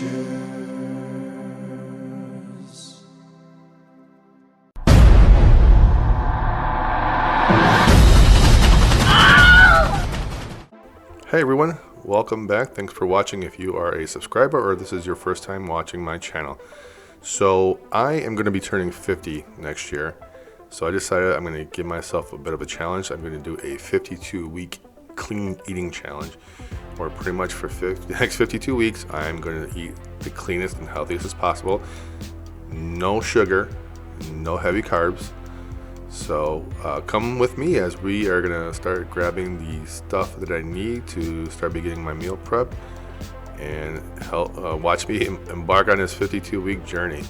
Hey everyone, welcome back. Thanks for watching if you are a subscriber or this is your first time watching my channel. So I am going to be turning 50 next year. So I decided I'm going to give myself a bit of a challenge. I'm going to do a 52-week clean eating challenge, where pretty much for the next 52 weeks I'm going to eat the cleanest and healthiest as possible. No sugar, no heavy carbs. So come with me as we are going to start grabbing the stuff that I need to start beginning my meal prep and help watch me embark on this 52-week journey.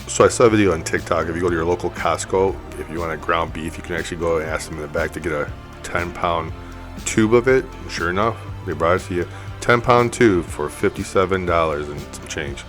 So I saw a video on TikTok. If you go to your local Costco, if you want a ground beef, you can actually go and ask them in the back to get a 10-pound tube of it. And sure enough, they brought it to you. 10-pound tube for $57 and some change.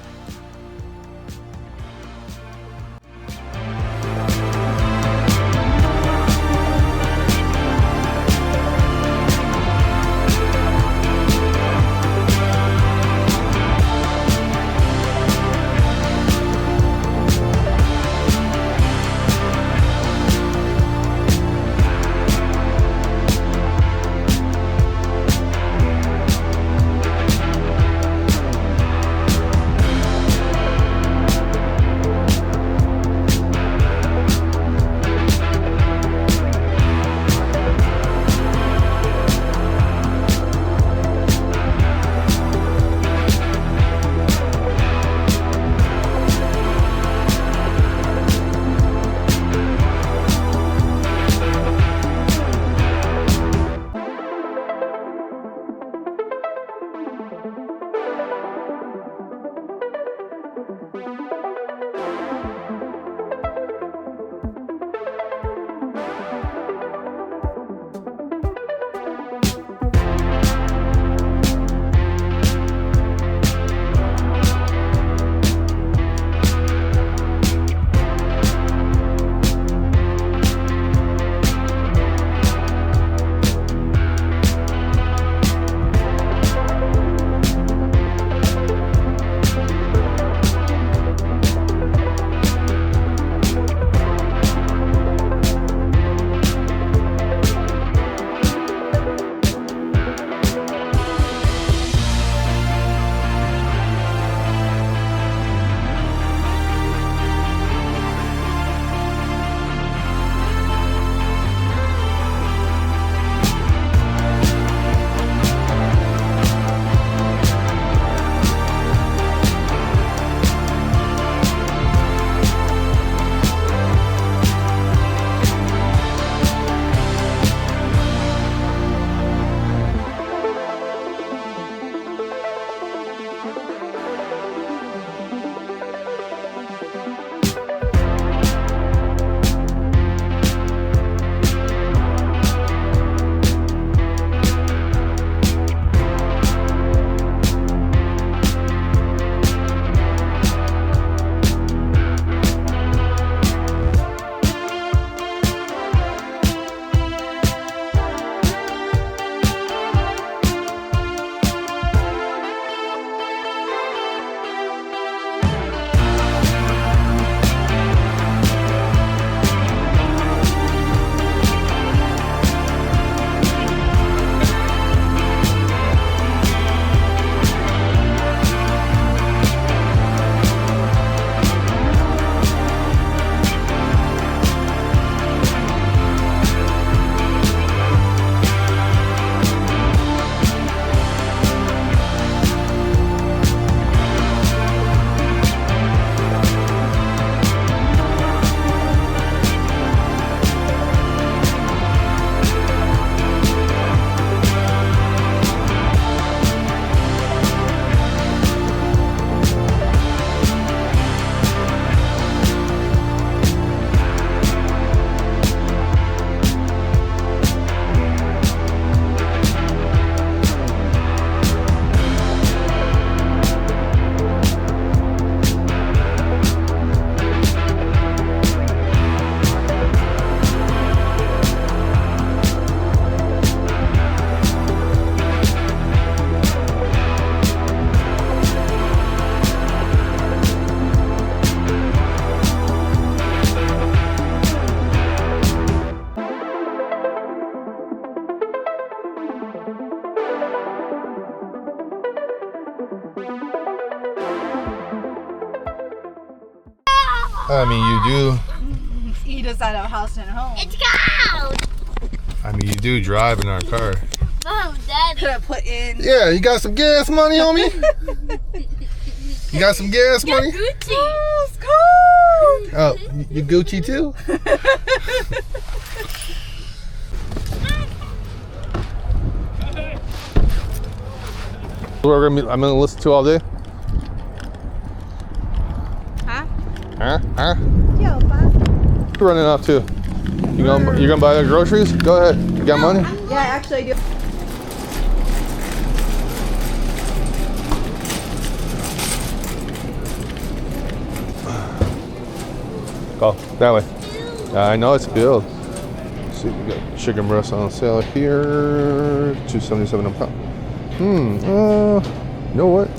I mean, you do. He does that at a house and a home. It's cold. I mean, you do drive in our car. Oh, Daddy. Could have put in. Yeah, you got some gas money on me? You got some gas money? Gucci. Oh, it's cold. Oh, you Gucci too? I'm gonna listen to all day. Huh? Huh? Yeah, Papa. You're running off too. You gonna buy the groceries? Go ahead. You got money? Yeah, actually I do. Go that way. I know it's filled. See, we got chicken breast on sale here. $2.77 a pound. You know what?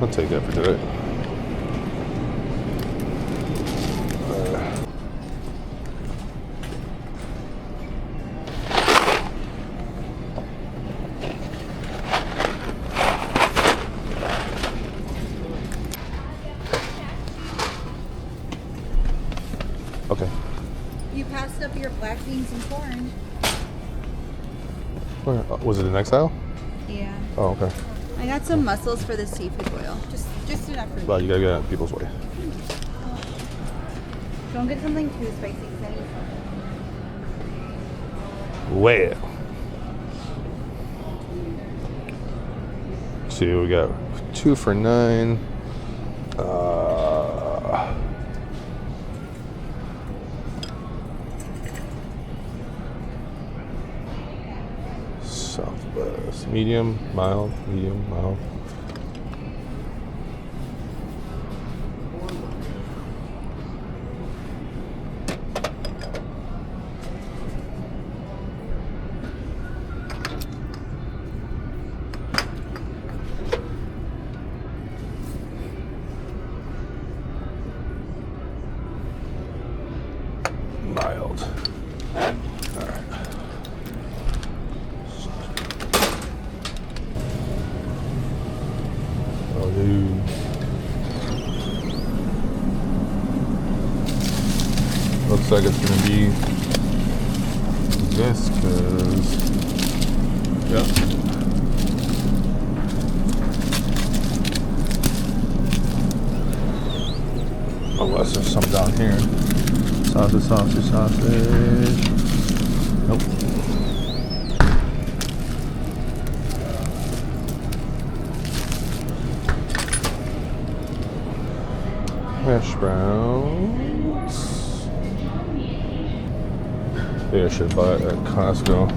I'll take that for today. Okay. You passed up your black beans and corn. Where, was it the next aisle? Yeah. Oh, okay. I got some mussels for the seafood boil. Just enough for me. Well, you gotta get out of people's way. Don't get something too spicy. Well. See, we got 2 for $9. Southwest. Medium, mild, medium, mild. Mild. Alright. Oh, dude. Looks like it's gonna be this, cause yep. Unless there's some down here. Sausage. Nope. Hash browns. Maybe I should buy it at Costco.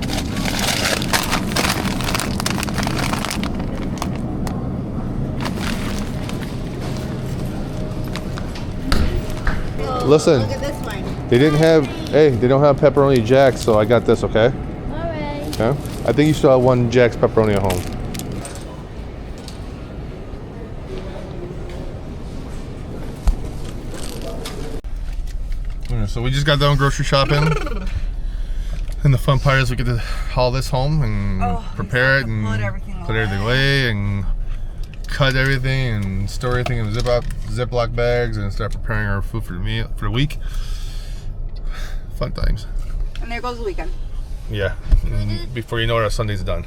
Listen. Look at this one. They don't have pepperoni jacks, so I got this, okay? Alright. Okay. I think you still have one Jack's pepperoni at home. So we just got done grocery shopping. And the fun part is we get to haul this home and prepare it and put everything away and cut everything and store everything in Ziploc bags and start preparing our food for the week. Fun times. And there goes the weekend. Yeah. And before you know it, our Sunday's done.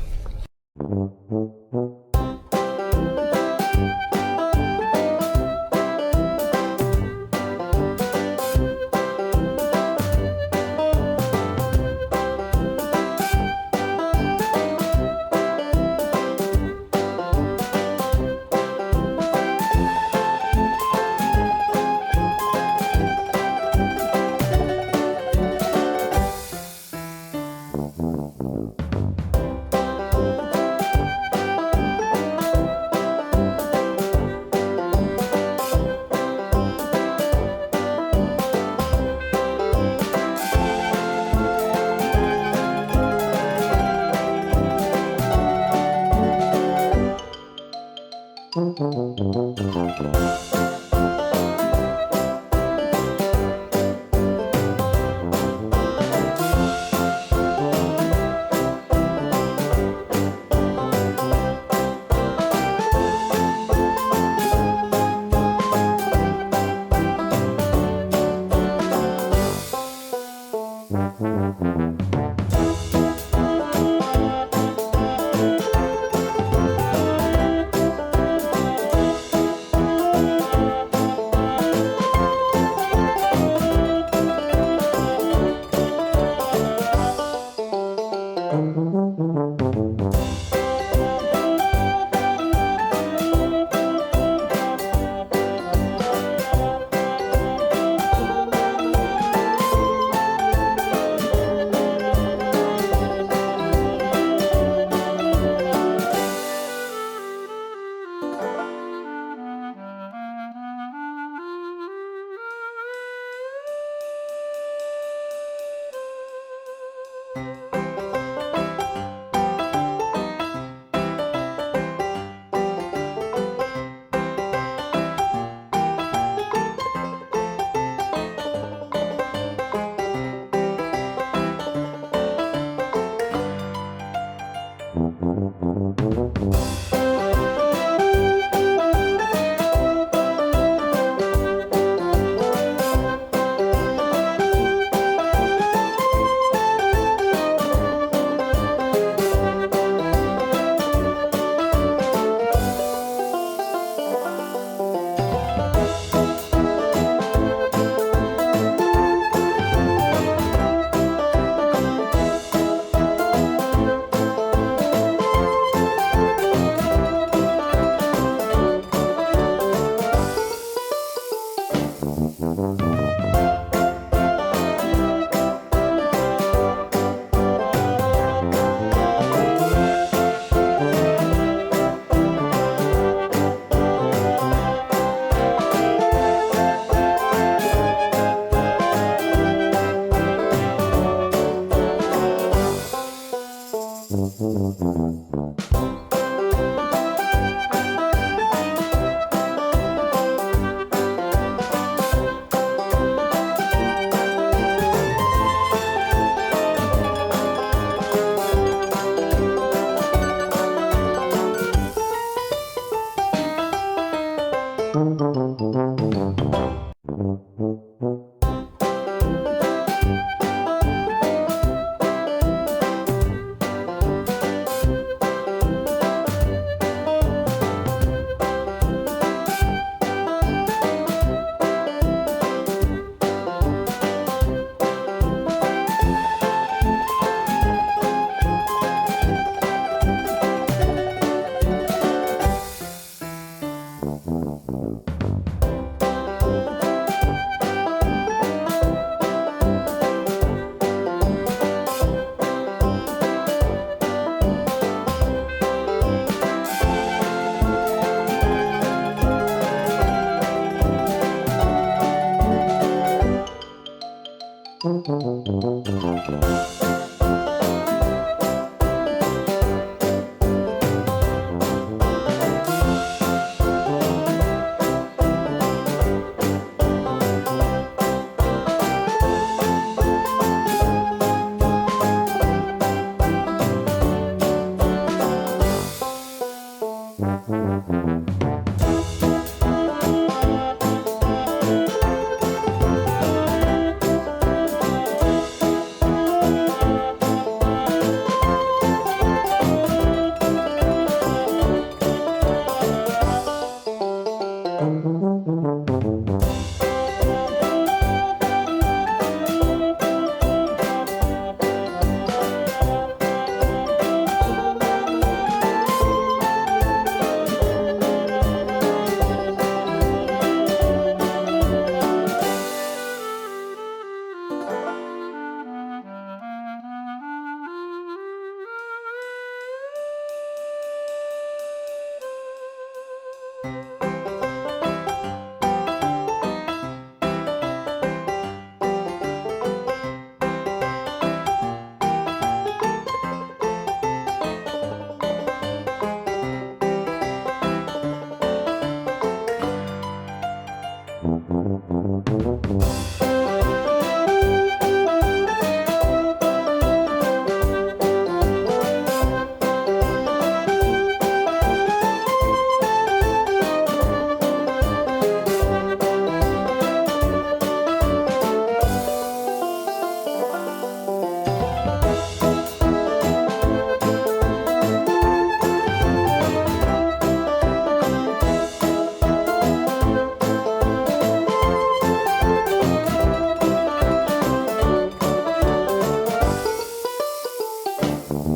So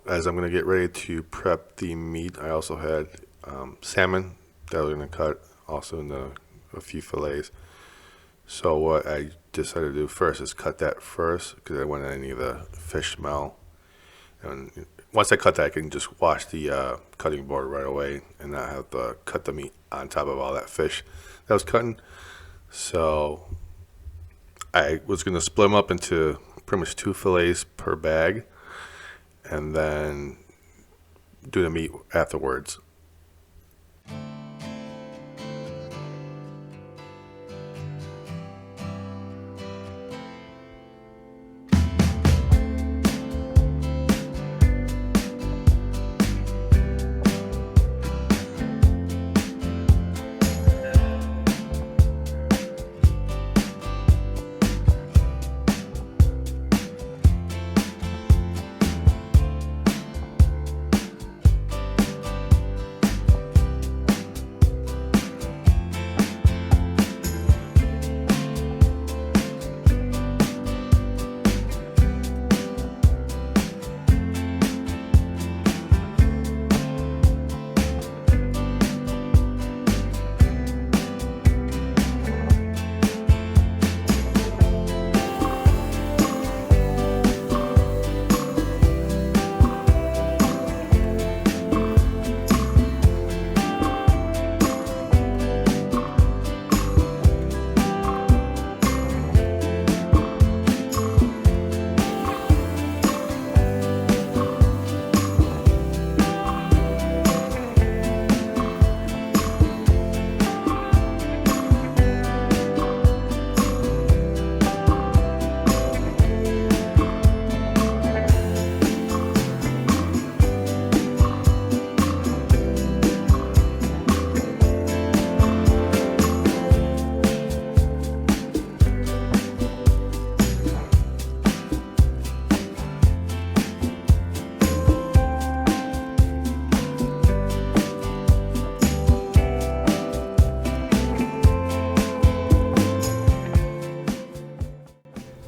as I'm gonna get ready to prep the meat, I also had salmon that I was gonna cut, also in a few fillets. So what I decided to do first is cut that first because I didn't want any of the fish smell. And once I cut that, I can just wash the cutting board right away and not have to cut the meat on top of all that fish that I was cutting. So I was gonna split them up into pretty much 2 fillets per bag, and then do the meat afterwards.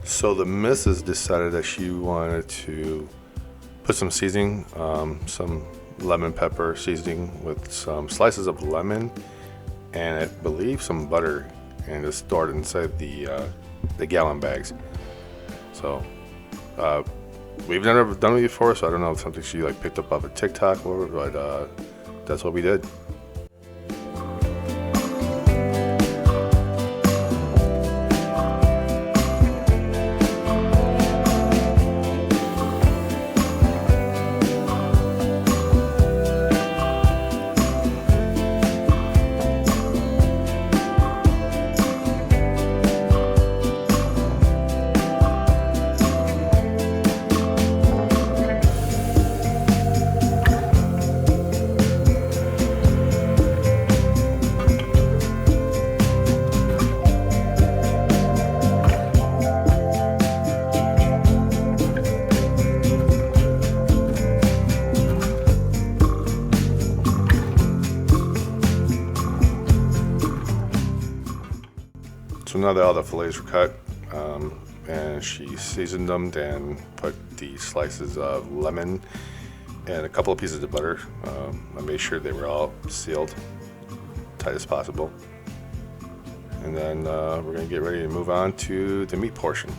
So the missus decided that she wanted to put some seasoning, some lemon pepper seasoning with some slices of lemon and I believe some butter, and just store it inside the gallon bags. So we've never done it before, so I don't know if it's something she like picked up off of TikTok or whatever, but that's what we did. So now that all the fillets were cut, and she seasoned them, then put the slices of lemon and a couple of pieces of butter. I made sure they were all sealed tight as possible. And then we're gonna get ready to move on to the meat portion.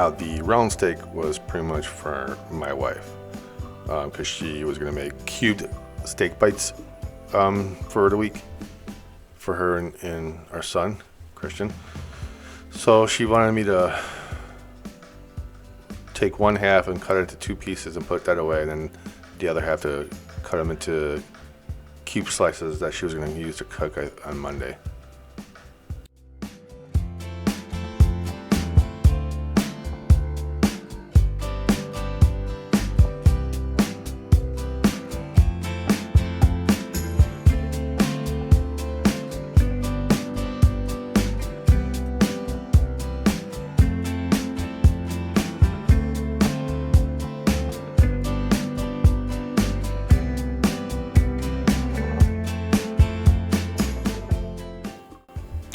Now the round steak was pretty much for my wife because she was going to make cubed steak bites for the week for her and our son, Christian. So she wanted me to take one half and cut it into 2 pieces and put that away, and then the other half to cut them into cube slices that she was going to use to cook on Monday.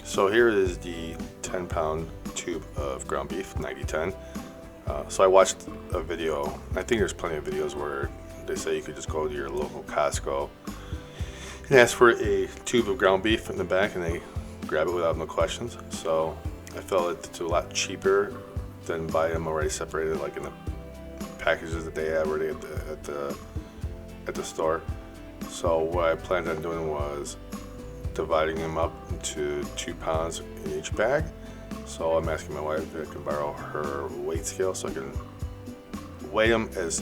So here is the 10-pound tube of ground beef, 90/10. So I watched a video. I think there's plenty of videos where they say you could just go to your local Costco and ask for a tube of ground beef in the back, and they grab it without no questions. So I felt it's a lot cheaper than buy them already separated, like in the packages that they have already at the store. So what I planned on doing was dividing them up into 2 pounds in each bag. So I'm asking my wife if I can borrow her weight scale so I can weigh them as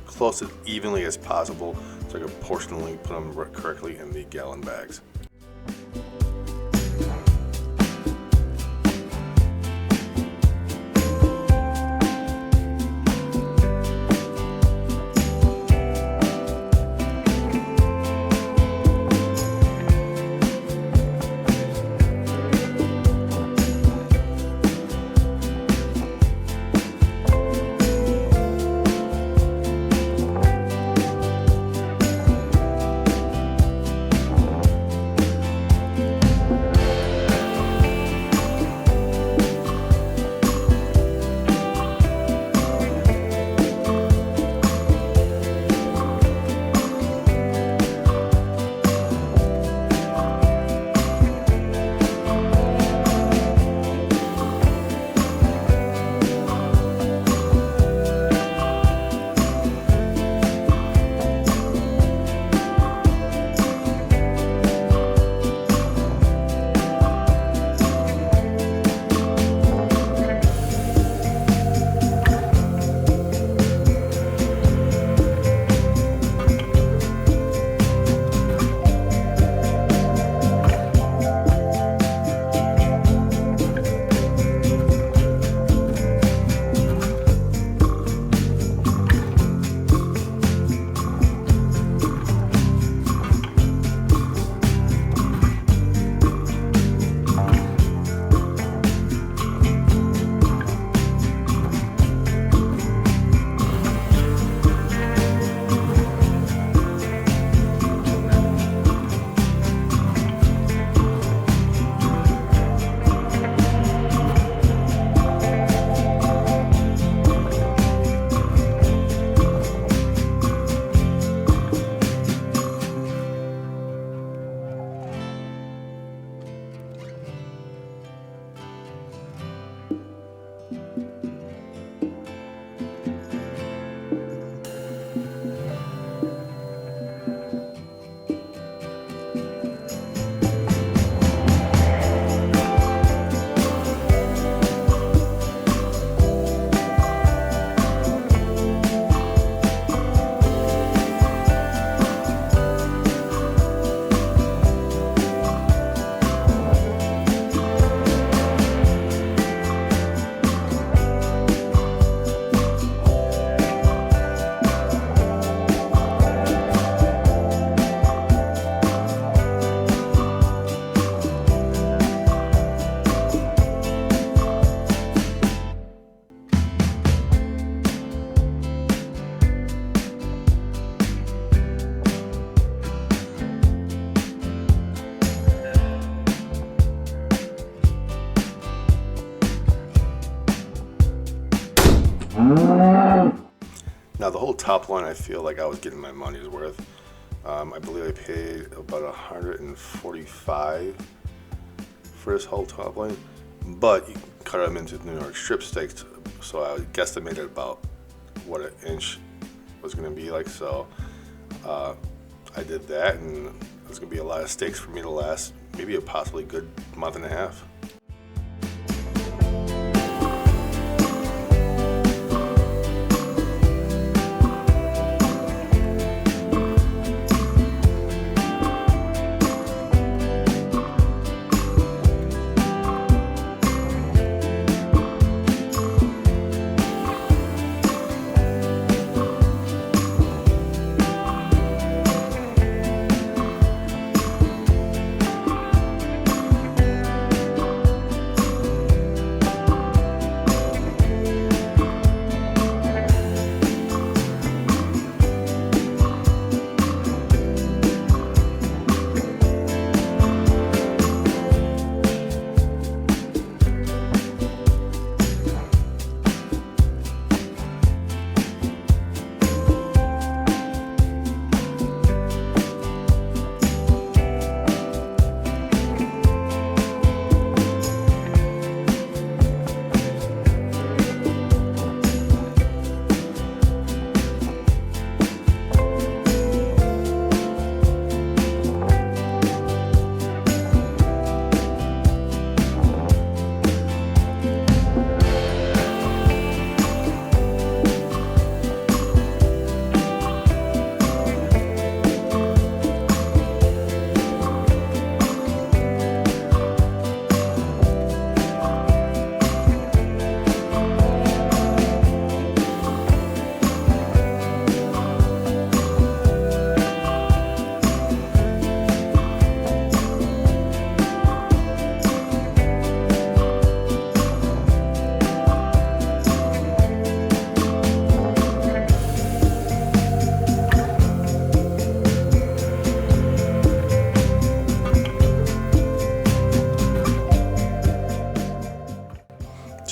close as evenly as possible so I can portionally put them correctly in the gallon bags. Now the whole top line, I feel like I was getting my money's worth. I believe I paid about $145 for this whole top line, but you cut them into New York strip steaks So I guesstimated about what an inch was going to be like. So I did that, and there's going to be a lot of steaks for me to last maybe a possibly good month and a half.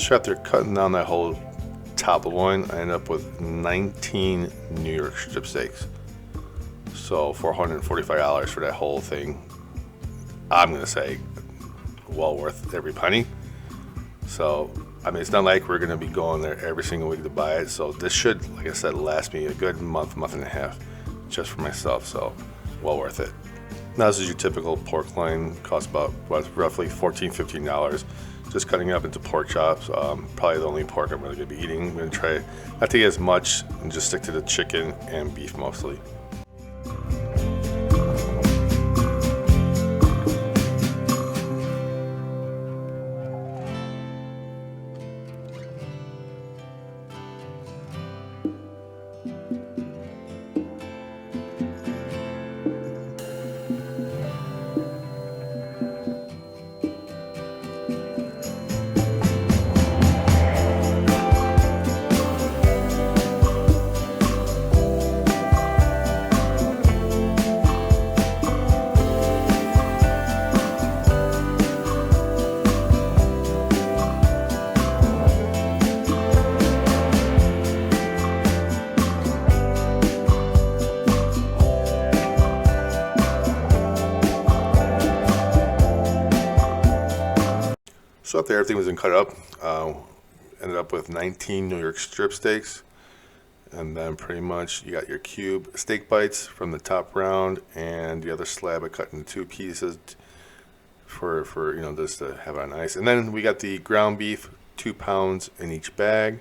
After cutting down that whole top loin, I ended up with 19 New York strip steaks. So $445 for that whole thing. I'm gonna say well worth every penny. So I mean, it's not like we're gonna be going there every single week to buy it. So this should, like I said, last me a good month and a half just for myself. So well worth it. Now this is your typical pork loin. Costs about roughly $14-15. Just cutting it up into pork chops. Probably the only pork I'm really going to be eating. I'm going to try not to eat as much and just stick to the chicken and beef mostly. So after everything was cut up, ended up with 19 New York strip steaks, and then pretty much you got your cube steak bites from the top round, and the other slab I cut into 2 pieces for you know, just to have it on ice. And then we got the ground beef, 2 pounds in each bag,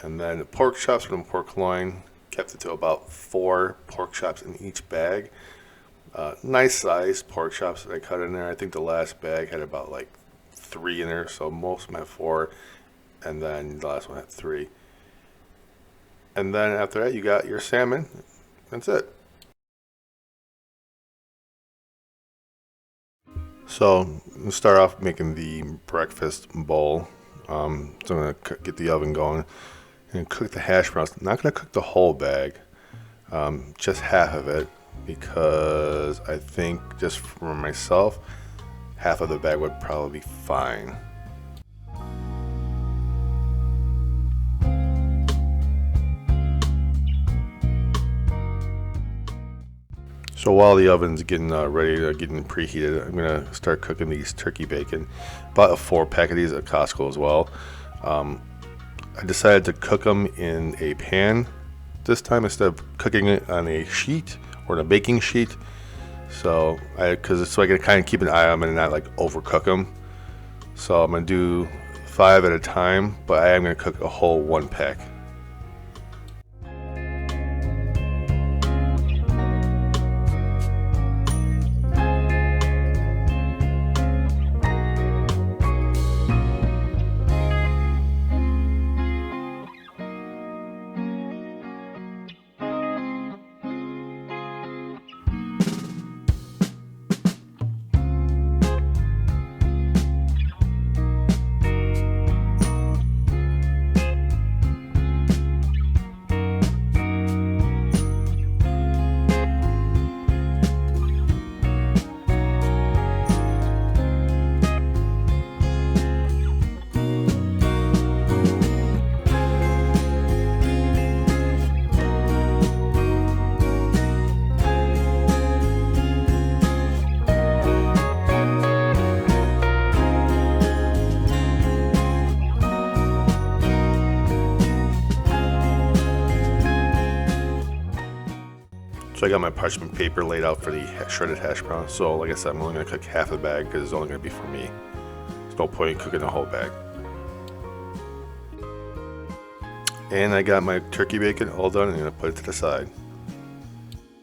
and then the pork chops from the pork loin. Kept it to about 4 pork chops in each bag. Nice size pork chops that I cut in there. I think the last bag had about like 3 in there, so most of them had 4, and then the last one had 3. And then after that, you got your salmon. That's it. So let's start off making the breakfast bowl. So I'm gonna get the oven going and cook the hash browns. I'm not gonna cook the whole bag, just half of it, because I think just for myself, half of the bag would probably be fine. So while the oven's getting ready to getting preheated, I'm gonna start cooking these turkey bacon. Bought a 4-pack of these at Costco as well. I decided to cook them in a pan this time instead of cooking it on a sheet or a baking sheet. So I can kind of keep an eye on them and not like overcook them. So I'm gonna do 5 at a time, but I am gonna cook a whole 1 pack. So I got my parchment paper laid out for the shredded hash browns. So like I said, I'm only going to cook half the bag because it's only going to be for me. There's no point in cooking the whole bag. And I got my turkey bacon all done and I'm going to put it to the side.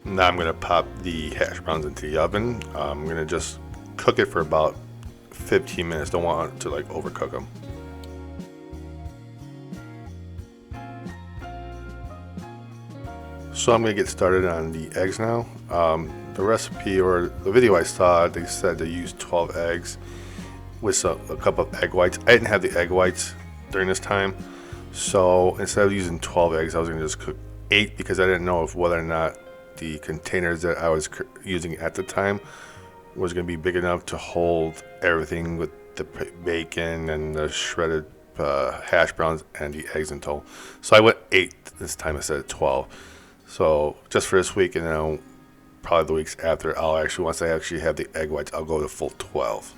Now I'm going to pop the hash browns into the oven. I'm going to just cook it for about 15 minutes. Don't want to like overcook them. So I'm going to get started on the eggs now. The recipe or the video I saw, they said to use 12 eggs with a cup of egg whites. I didn't have the egg whites during this time. So instead of using 12 eggs, I was going to just cook 8 because I didn't know if whether or not the containers that I was using at the time was going to be big enough to hold everything with the bacon and the shredded hash browns and the eggs in total. So I went 8 this time instead of 12. So just for this week, and then probably the weeks after, once I actually have the egg whites, I'll go to full 12.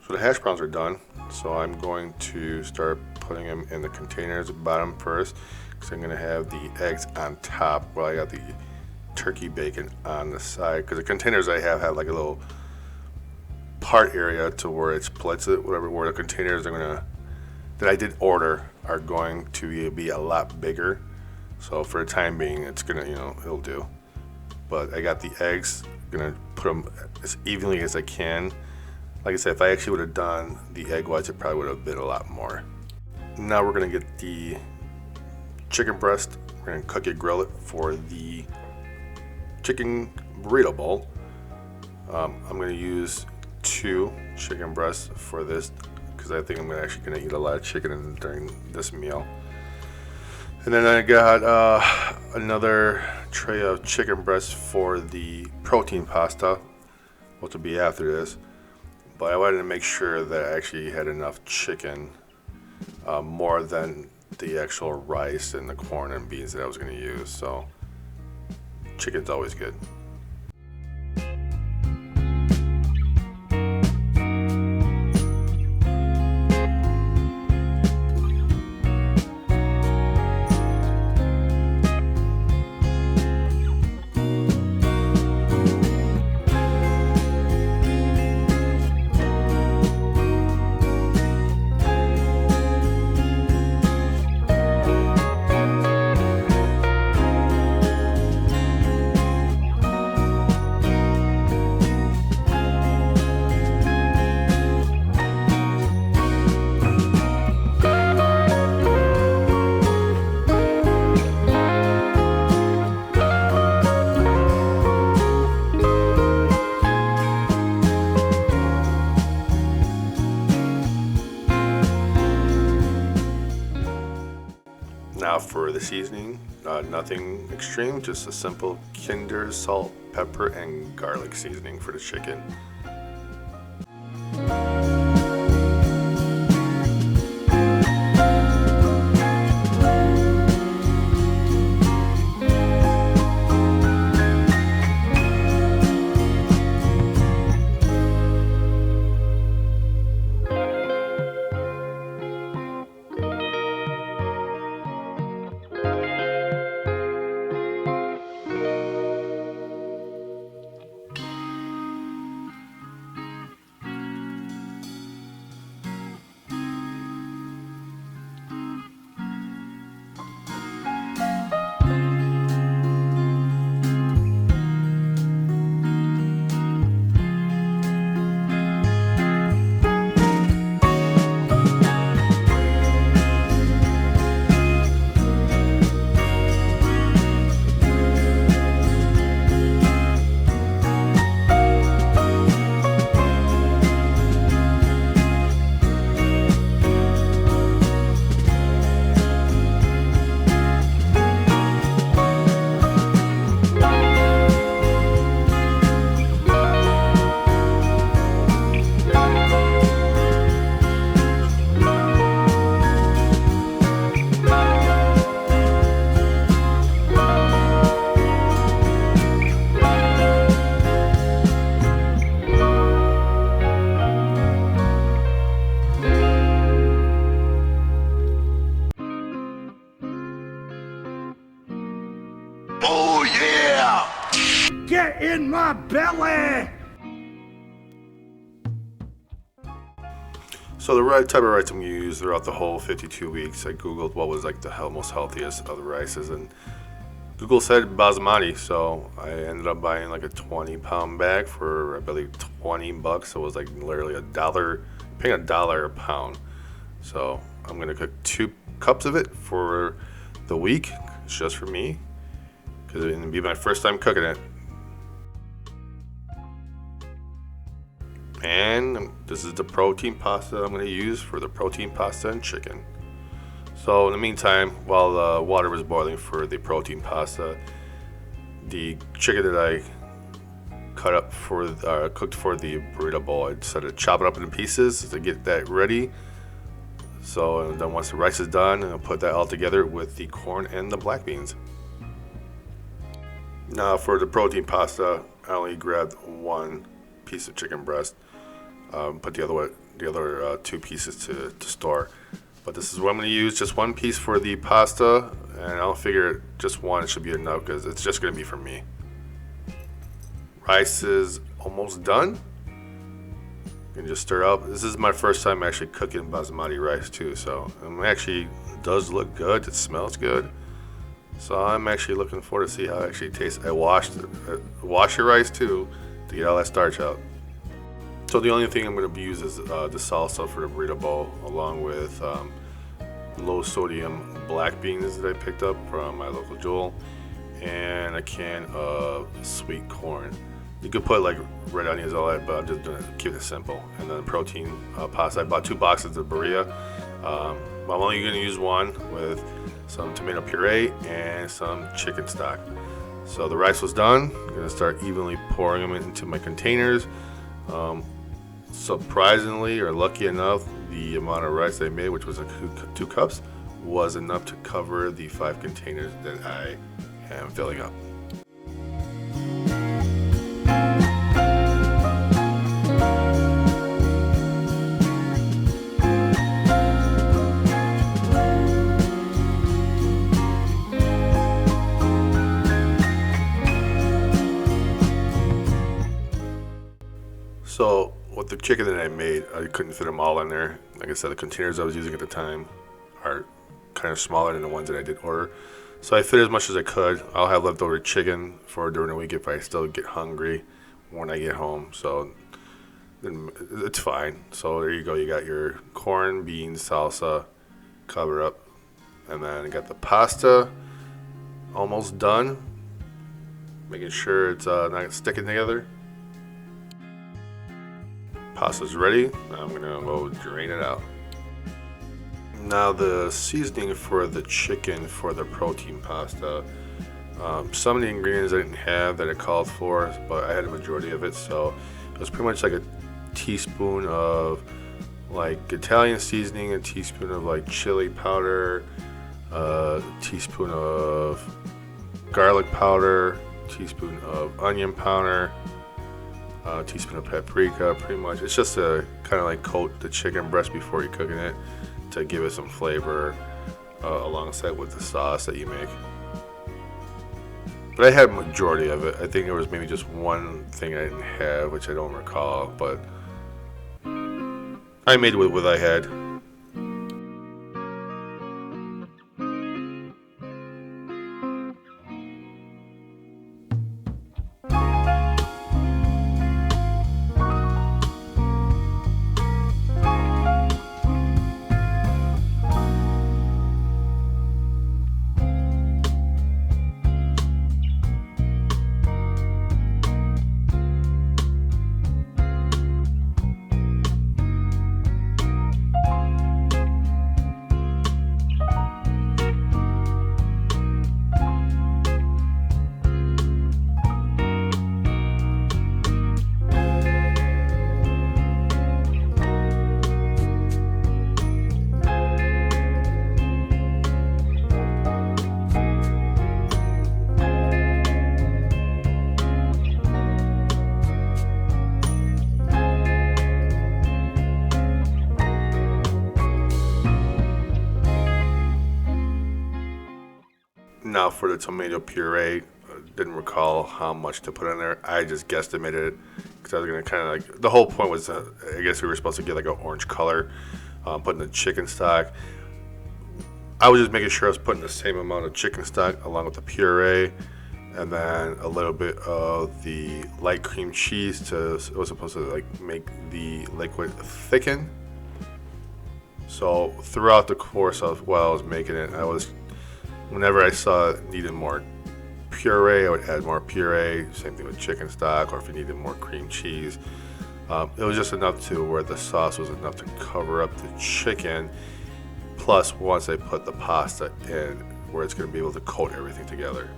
So the hash browns are done, so I'm going to start putting them in the containers at the bottom first, because I'm going to have the eggs on top while I got the turkey bacon on the side, because the containers I have like a little part area to where it splits it, whatever, where the containers that I did order are going to be a lot bigger. So for the time being, it's gonna, it'll do. But I got the eggs, gonna put them as evenly as I can. Like I said, if I actually would have done the egg whites, it probably would have been a lot more. Now we're gonna get the chicken breast. We're gonna cook it, grill it for the chicken burrito bowl. I'm gonna use 2 chicken breasts for this because I think I'm actually gonna eat a lot of chicken during this meal. And then I got another tray of chicken breasts for the protein pasta, which will be after this. But I wanted to make sure that I actually had enough chicken, more than the actual rice and the corn and beans that I was going to use. So chicken's always good. the seasoning. Nothing extreme, just a simple Kinder salt, pepper, and garlic seasoning for the chicken. Oh yeah! Get in my belly! So the right type of rice I'm going to use throughout the whole 52 weeks, I googled what was like the most healthiest of the rices, and Google said basmati, so I ended up buying like a 20-pound bag for I believe $20. So it was like literally $1, paying $1 a pound. So I'm going to cook 2 cups of it for the week. It's just for me, because it's going to be my first time cooking it. And this is the protein pasta I'm going to use for the protein pasta and chicken. So in the meantime, while the water was boiling for the protein pasta, the chicken that I cooked for the burrito bowl, I decided to chop it up into pieces to get that ready. So and then once the rice is done, I'll put that all together with the corn and the black beans. Now for the protein pasta, I only grabbed 1 piece of chicken breast. Put the other 2 pieces to store. But this is what I'm going to use, just 1 piece for the pasta, and I'll figure just 1 should be enough because it's just going to be for me. Rice is almost done. You can just stir up. This is my first time actually cooking basmati rice too, so it does look good. It smells good. So I'm actually looking forward to see how it actually tastes. I wash your rice too to get all that starch out. So the only thing I'm going to use is the salsa for the burrito bowl, along with low sodium black beans that I picked up from my local Jewel, and a can of sweet corn. You could put like red onions, all that, but I'm just going to keep it simple. And then protein pasta. I bought 2 boxes of burrito. I'm only going to use 1 with some tomato puree and some chicken stock. So the rice was done. I'm going to start evenly pouring them into my containers. Surprisingly, or lucky enough, the amount of rice I made, which was 2 cups, was enough to cover the 5 containers that I am filling up. So with the chicken that I made, I couldn't fit them all in there. Like I said, the containers I was using at the time are kind of smaller than the ones that I did order. So I fit as much as I could. I'll have leftover chicken for during the week if I still get hungry when I get home. So then it's fine. So there you go. You got your corn, beans, salsa, cover up. And then I got the pasta almost done. Making sure it's not sticking together. Pasta's ready. Now I'm gonna go drain it out. Now the seasoning for the chicken for the protein pasta. Some of the ingredients I didn't have that it called for, but I had a majority of it. So it was pretty much like a teaspoon of like Italian seasoning, a teaspoon of like chili powder, a teaspoon of garlic powder, teaspoon of onion powder, a teaspoon of paprika. Pretty much, it's just to kind of like coat the chicken breast before you're cooking it to give it some flavor alongside with the sauce that you make. But I had a majority of it. I think there was maybe just one thing I didn't have, which I don't recall, but I made with what I had. Now for the tomato puree, didn't recall how much to put in there. I just guesstimated it because I was gonna kind of like, the whole point was I guess we were supposed to get like an orange color, putting the chicken stock. I was just making sure I was putting the same amount of chicken stock along with the puree, and then a little bit of the light cream cheese it was supposed to like make the liquid thicken. So throughout the course of while I was making it, whenever I saw it needed more puree, I would add more puree. Same thing with chicken stock, or if you needed more cream cheese. It was just enough to where the sauce was enough to cover up the chicken. Plus, once I put the pasta in, where it's going to be able to coat everything together.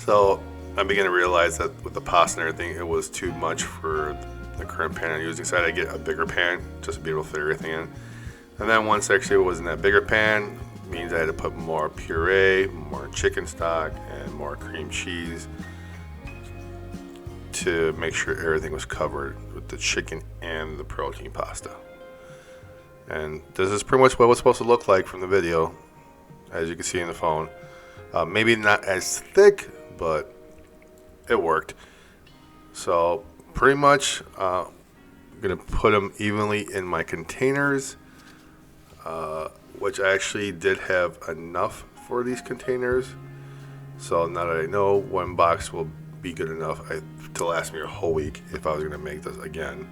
So I began to realize that with the pasta and everything, it was too much for the current pan I'm using. So I had to get a bigger pan just to be able to fit everything in. And then once actually it was in that bigger pan, means I had to put more puree, more chicken stock, and more cream cheese to make sure everything was covered with the chicken and the protein pasta. And this is pretty much what it was supposed to look like from the video, as you can see in the phone. Maybe not as thick, but it worked. So pretty much I'm gonna put them evenly in my containers, which I actually did have enough for these containers. So now that I know one box will be good enough to last me a whole week if I was gonna make this again.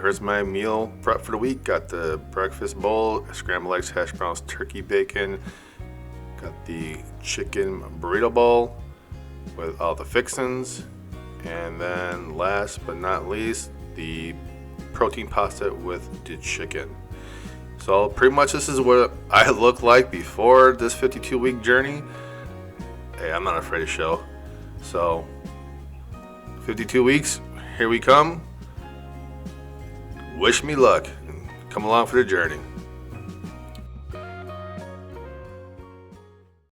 here's my meal prep for the week. Got the breakfast bowl, scrambled eggs, hash browns, turkey bacon. Got the chicken burrito bowl with all the fixins. And then last but not least, the protein pasta with the chicken. So pretty much this is what I look like before this 52-week journey. Hey, I'm not afraid to show. So 52 weeks, here we come. Wish me luck and come along for the journey.